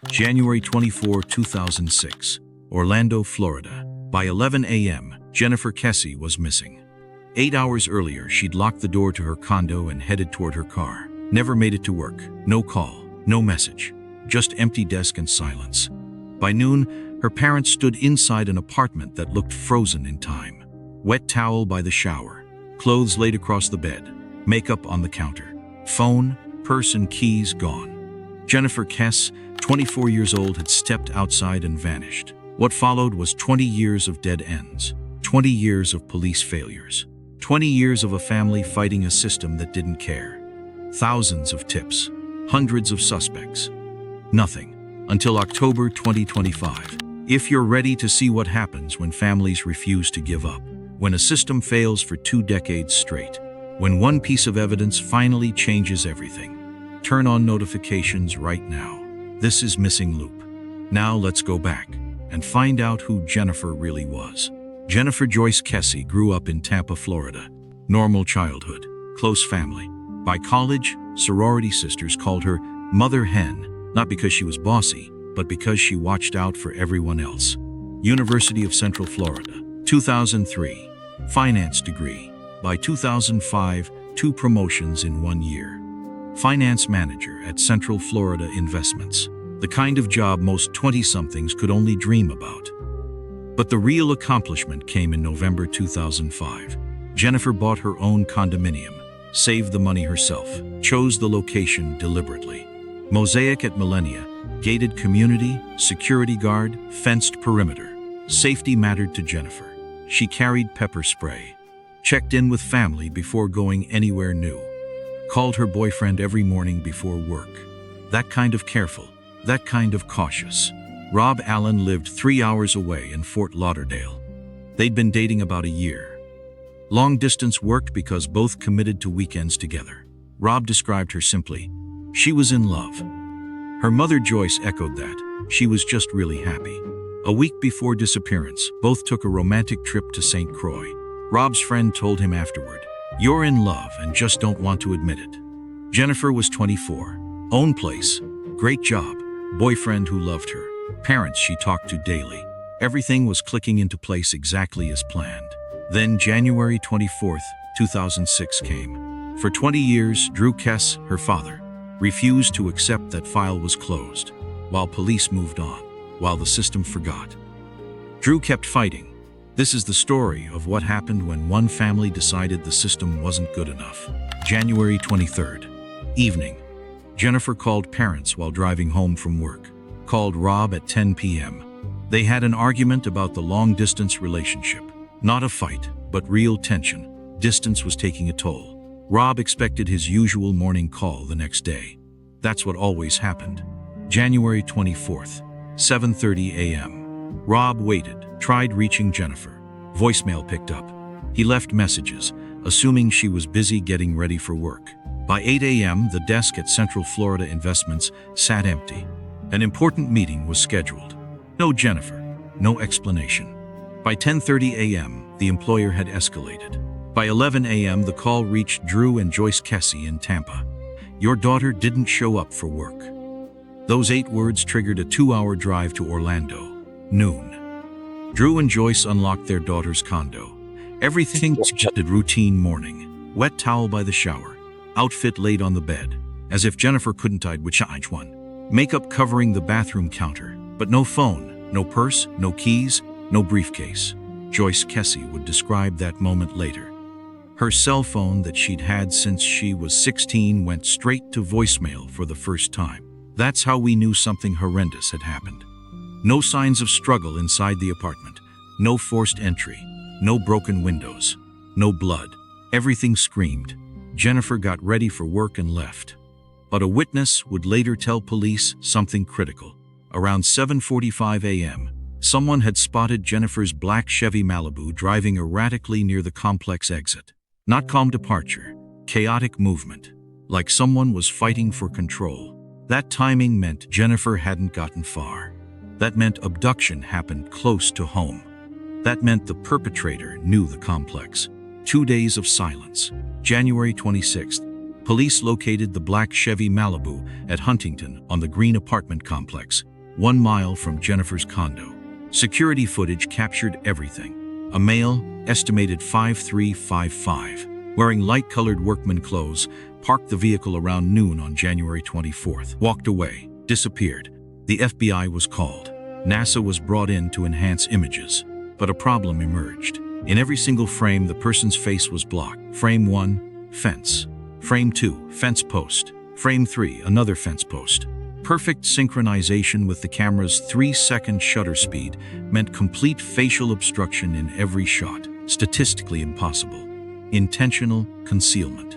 January 24, 2006, Orlando, Florida. By 11 a.m., Jennifer Kesse was missing. 8 hours earlier, she'd locked the door to her condo and headed toward her car. Never made it to work. No call, no message. Just empty desk and silence. By noon, her parents stood inside an apartment that looked frozen in time. Wet towel by the shower, clothes laid across the bed, makeup on the counter. Phone, purse and keys gone. Jennifer Kesse, 24 years old, had stepped outside and vanished. What followed was 20 years of dead ends, 20 years of police failures, 20 years of a family fighting a system that didn't care. Thousands of tips, hundreds of suspects. Nothing. Until October 2025. If you're ready to see what happens when families refuse to give up, when a system fails for 2 decades straight, when one piece of evidence finally changes everything, turn on notifications right now. This is Missing Loop. Now let's go back and find out who Jennifer really was. Jennifer Joyce Kesse grew up in Tampa, Florida. Normal childhood, close family. By college, sorority sisters called her Mother Hen, not because she was bossy, but because she watched out for everyone else. University of Central Florida, 2003, finance degree. By 2005, 2 promotions in 1 year. Finance manager at Central Florida Investments, the kind of job most 20-somethings could only dream about. But the real accomplishment came in November 2005. Jennifer bought her own condominium, saved the money herself, chose the location deliberately. Mosaic at Millennia, gated community, security guard, fenced perimeter. Safety mattered to Jennifer. She carried pepper spray, checked in with family before going anywhere new, called her boyfriend every morning before work. That kind of careful, that kind of cautious. Rob Allen lived 3 hours away in Fort Lauderdale. They'd been dating about a year. Long distance worked because both committed to weekends together. Rob described her simply, she was in love. Her mother Joyce echoed that, she was just really happy. A week before disappearance, both took a romantic trip to St. Croix. Rob's friend told him afterward, "You're in love and just don't want to admit it." Jennifer was 24, own place, great job, boyfriend who loved her, parents she talked to daily. Everything was clicking into place exactly as planned. Then January 24th, 2006 came. For 20 years, Drew Kesse, her father, refused to accept that file was closed, while police moved on, while the system forgot. Drew kept fighting. This is the story of what happened when one family decided the system wasn't good enough. January 23rd, evening. Jennifer called parents while driving home from work. Called Rob at 10 p.m. They had an argument about the long-distance relationship. Not a fight, but real tension. Distance was taking a toll. Rob expected his usual morning call the next day. That's what always happened. January 24th, 7:30 a.m. Rob waited, tried reaching Jennifer. Voicemail picked up. He left messages, assuming she was busy getting ready for work. By 8 a.m., the desk at Central Florida Investments sat empty. An important meeting was scheduled. No Jennifer, no explanation. By 10:30 a.m., the employer had escalated. By 11 a.m., the call reached Drew and Joyce Kesse in Tampa. "Your daughter didn't show up for work." Those 8 words triggered a 2-hour drive to Orlando. Noon. Drew and Joyce unlocked their daughter's condo. Everything suggested routine morning. Wet towel by the shower. Outfit laid on the bed, as if Jennifer couldn't hide which one. Makeup covering the bathroom counter, but no phone, no purse, no keys, no briefcase. Joyce Kesse would describe that moment later. Her cell phone that she'd had since she was 16 went straight to voicemail for the first time. That's how we knew something horrendous had happened. No signs of struggle inside the apartment. No forced entry. No broken windows. No blood. Everything screamed. Jennifer got ready for work and left. But a witness would later tell police something critical. Around 7:45 a.m., someone had spotted Jennifer's black Chevy Malibu driving erratically near the complex exit. Not calm departure, chaotic movement, like someone was fighting for control. That timing meant Jennifer hadn't gotten far. That meant abduction happened close to home. That meant the perpetrator knew the complex. 2 days of silence. January 26th, Police located the black Chevy Malibu at Huntington on the Green apartment complex, 1 mile from Jennifer's condo. Security footage captured everything. A male, estimated 5'3", wearing light-colored workman clothes, parked the vehicle around noon on January 24th, walked away, disappeared. The FBI was called. NASA was brought in to enhance images, but a problem emerged. In every single frame, the person's face was blocked. Frame 1, fence. Frame 2, fence post. Frame 3, another fence post. Perfect synchronization with the camera's 3-second shutter speed meant complete facial obstruction in every shot. Statistically impossible. Intentional concealment.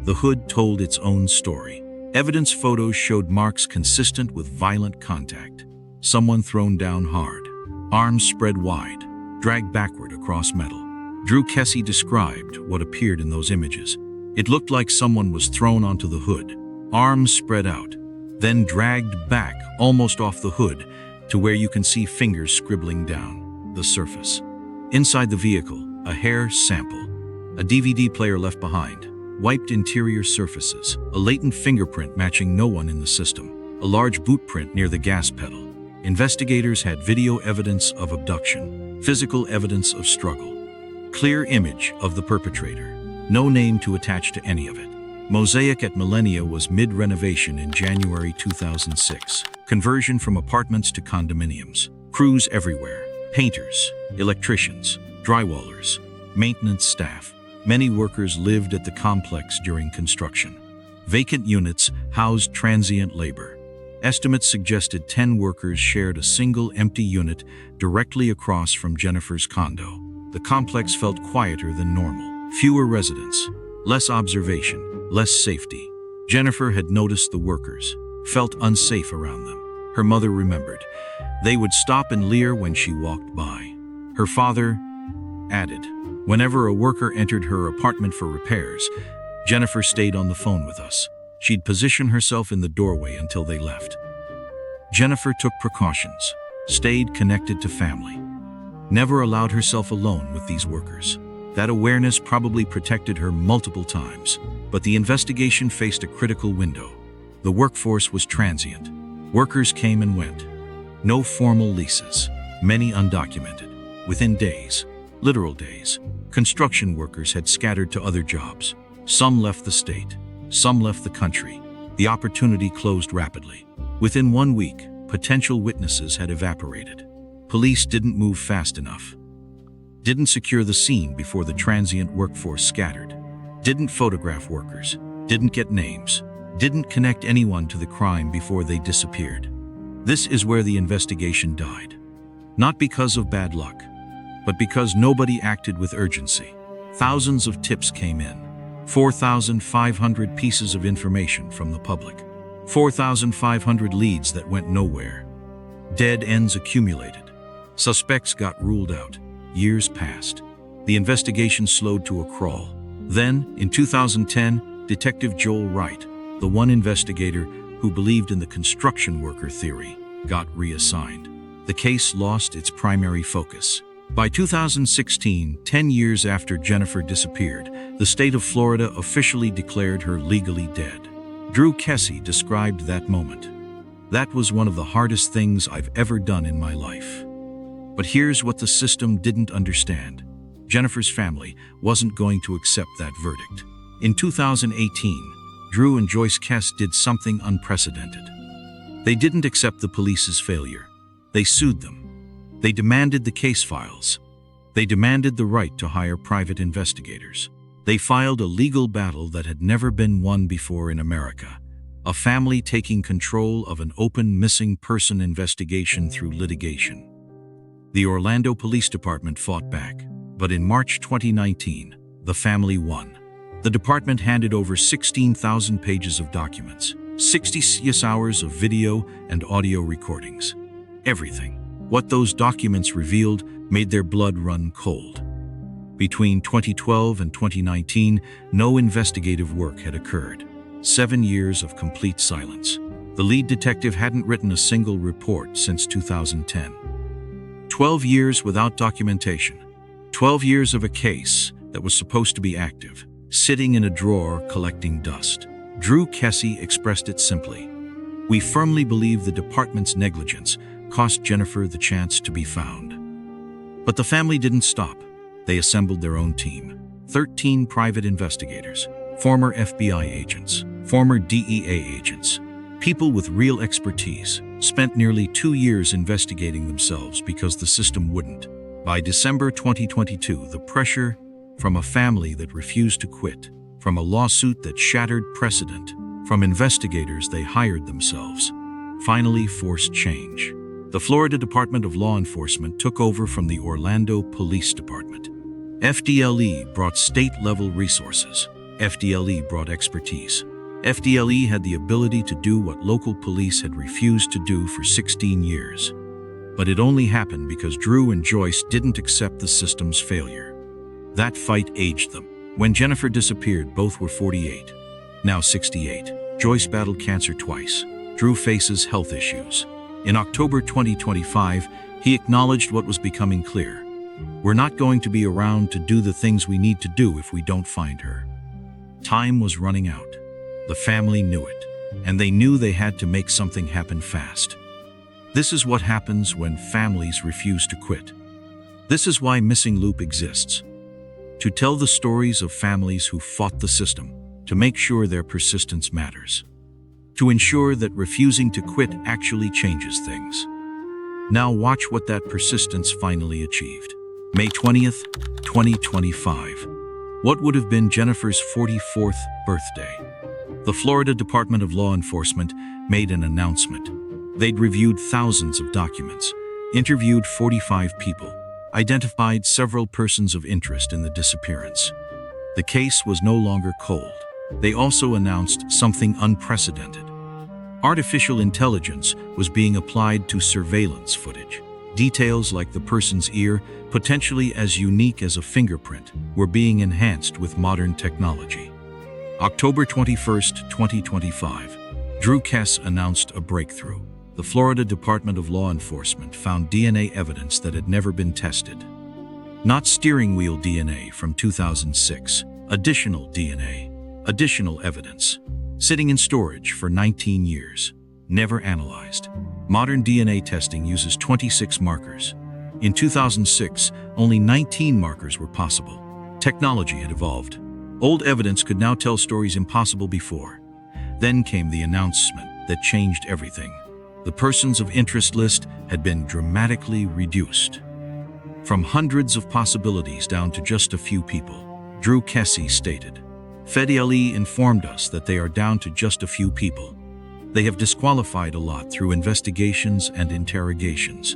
The hood told its own story. Evidence photos showed marks consistent with violent contact. Someone thrown down hard. Arms spread wide, dragged backward across metal. Drew Kesse described what appeared in those images. It looked like someone was thrown onto the hood, arms spread out, then dragged back almost off the hood to where you can see fingers scribbling down the surface. Inside the vehicle, a hair sample, a DVD player left behind, wiped interior surfaces, a latent fingerprint matching no one in the system, a large boot print near the gas pedal. Investigators had video evidence of abduction, physical evidence of struggle, clear image of the perpetrator, no name to attach to any of it. Mosaic at Millennia was mid-renovation in January 2006. Conversion from apartments to condominiums. Crews everywhere. Painters, electricians, drywallers, maintenance staff. Many workers lived at the complex during construction. Vacant units housed transient labor. Estimates suggested 10 workers shared a single empty unit directly across from Jennifer's condo. The complex felt quieter than normal. Fewer residents, less observation, less safety. Jennifer had noticed the workers, felt unsafe around them. Her mother remembered. They would stop and leer when she walked by. Her father added, whenever a worker entered her apartment for repairs, Jennifer stayed on the phone with us. She'd position herself in the doorway until they left. Jennifer took precautions, stayed connected to family, never allowed herself alone with these workers. That awareness probably protected her multiple times, but the investigation faced a critical window. The workforce was transient. Workers came and went. No formal leases, many undocumented. Within days, literal days, construction workers had scattered to other jobs. Some left the state. Some left the country. The opportunity closed rapidly. Within 1 week, potential witnesses had evaporated. Police didn't move fast enough. Didn't secure the scene before the transient workforce scattered. Didn't photograph workers. Didn't get names. Didn't connect anyone to the crime before they disappeared. This is where the investigation died. Not because of bad luck, but because nobody acted with urgency. Thousands of tips came in. 4,500 pieces of information from the public. 4,500 leads that went nowhere. Dead ends accumulated. Suspects got ruled out. Years passed. The investigation slowed to a crawl. Then, in 2010, Detective Joel Wright, the one investigator who believed in the construction worker theory, got reassigned. The case lost its primary focus. By 2016, 10 years after Jennifer disappeared, the state of Florida officially declared her legally dead. Drew Kesse described that moment. That was one of the hardest things I've ever done in my life. But here's what the system didn't understand. Jennifer's family wasn't going to accept that verdict. In 2018, Drew and Joyce Kesse did something unprecedented. They didn't accept the police's failure. They sued them. They demanded the case files. They demanded the right to hire private investigators. They filed a legal battle that had never been won before in America. A family taking control of an open missing person investigation through litigation. The Orlando Police Department fought back, but in March 2019, the family won. The department handed over 16,000 pages of documents, 66 hours of video and audio recordings. Everything. What those documents revealed made their blood run cold. Between 2012 and 2019, no investigative work had occurred. 7 years of complete silence. The lead detective hadn't written a single report since 2010. 12 years without documentation. 12 years of a case that was supposed to be active, sitting in a drawer collecting dust. Drew Kesse expressed it simply. We firmly believe the department's negligence cost Jennifer the chance to be found. But the family didn't stop. They assembled their own team. 13 private investigators, former FBI agents, former DEA agents, people with real expertise, spent nearly 2 years investigating themselves because the system wouldn't. By December 2022, the pressure from a family that refused to quit, from a lawsuit that shattered precedent, from investigators they hired themselves, finally forced change. The Florida Department of Law Enforcement took over from the Orlando Police Department. FDLE brought state-level resources. FDLE brought expertise. FDLE had the ability to do what local police had refused to do for 16 years. But it only happened because Drew and Joyce didn't accept the system's failure. That fight aged them. When Jennifer disappeared, both were 48, now 68. Joyce battled cancer twice. Drew faces health issues. In October 2025, he acknowledged what was becoming clear. We're not going to be around to do the things we need to do if we don't find her. Time was running out. The family knew it, and they knew they had to make something happen fast. This is what happens when families refuse to quit. This is why Missing Loop exists. To tell the stories of families who fought the system, to make sure their persistence matters, to ensure that refusing to quit actually changes things. Now watch what that persistence finally achieved. May 20th, 2025. What would have been Jennifer's 44th birthday? The Florida Department of Law Enforcement made an announcement. They'd reviewed thousands of documents, interviewed 45 people, identified several persons of interest in the disappearance. The case was no longer cold. They also announced something unprecedented. Artificial intelligence was being applied to surveillance footage. Details like the person's ear, potentially as unique as a fingerprint, were being enhanced with modern technology. October 21st, 2025, Drew Kesse announced a breakthrough. The Florida Department of Law Enforcement found DNA evidence that had never been tested. Not steering wheel DNA from 2006, additional DNA, additional evidence, sitting in storage for 19 years, never analyzed. Modern DNA testing uses 26 markers. In 2006, only 19 markers were possible. Technology had evolved. Old evidence could now tell stories impossible before. Then came the announcement that changed everything. The persons of interest list had been dramatically reduced. From hundreds of possibilities down to just a few people, Drew Kesse stated. FDLE informed us that they are down to just a few people. They have disqualified a lot through investigations and interrogations.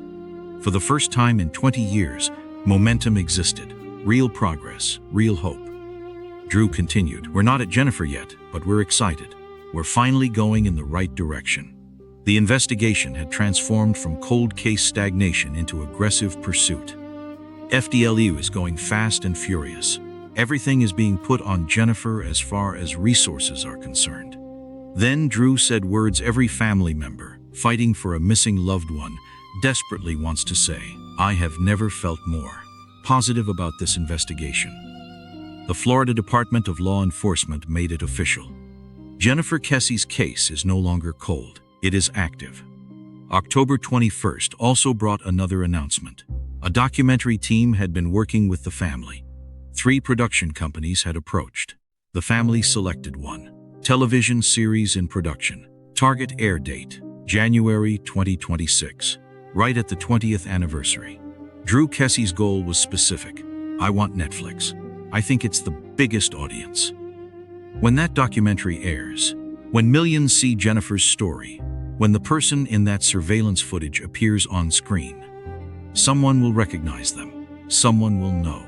For the first time in 20 years, momentum existed. Real progress, real hope. Drew continued, "We're not at Jennifer yet, but we're excited. We're finally going in the right direction." The investigation had transformed from cold case stagnation into aggressive pursuit. FDLE was going fast and furious. Everything is being put on Jennifer as far as resources are concerned. Then Drew said words every family member, fighting for a missing loved one, desperately wants to say. I have never felt more positive about this investigation. The Florida Department of Law Enforcement made it official. Jennifer Kesse's case is no longer cold. It is active. October 21st also brought another announcement. A documentary team had been working with the family. 3 production companies had approached. The family selected one. Television series in production. Target air date, January 2026. Right at the 20th anniversary. Drew Kesse's goal was specific. I want Netflix. I think it's the biggest audience. When that documentary airs, when millions see Jennifer's story, when the person in that surveillance footage appears on screen, someone will recognize them. Someone will know.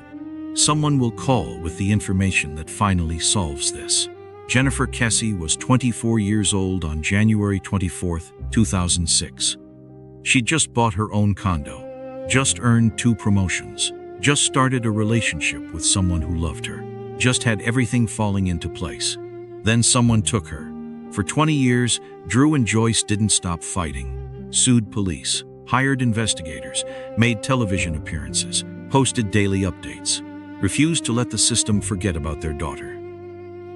Someone will call with the information that finally solves this. Jennifer Kesse was 24 years old on January 24, 2006. She'd just bought her own condo, just earned 2 promotions, just started a relationship with someone who loved her, just had everything falling into place. Then someone took her. For 20 years, Drew and Joyce didn't stop fighting, sued police, hired investigators, made television appearances, posted daily updates, refused to let the system forget about their daughter.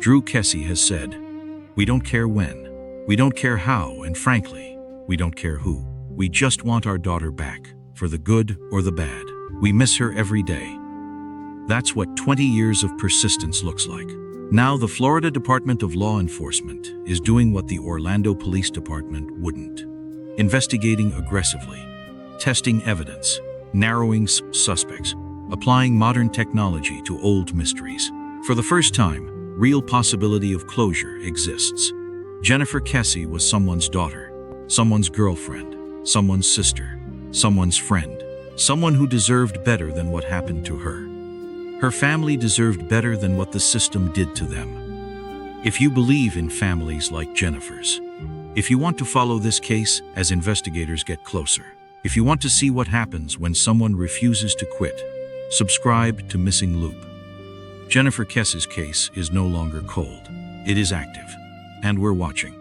Drew Kesse has said, "We don't care when, we don't care how, and frankly, we don't care who. We just want our daughter back, for the good or the bad. We miss her every day." That's what 20 years of persistence looks like. Now the Florida Department of Law Enforcement is doing what the Orlando Police Department wouldn't. Investigating aggressively, testing evidence, narrowing suspects, applying modern technology to old mysteries. For the first time, real possibility of closure exists. Jennifer Kesse was someone's daughter, someone's girlfriend, someone's sister, someone's friend, someone who deserved better than what happened to her. Her family deserved better than what the system did to them. If you believe in families like Jennifer's, if you want to follow this case as investigators get closer, if you want to see what happens when someone refuses to quit, subscribe to Missing Loop. Jennifer Kesse's case is no longer cold. It is active. And we're watching.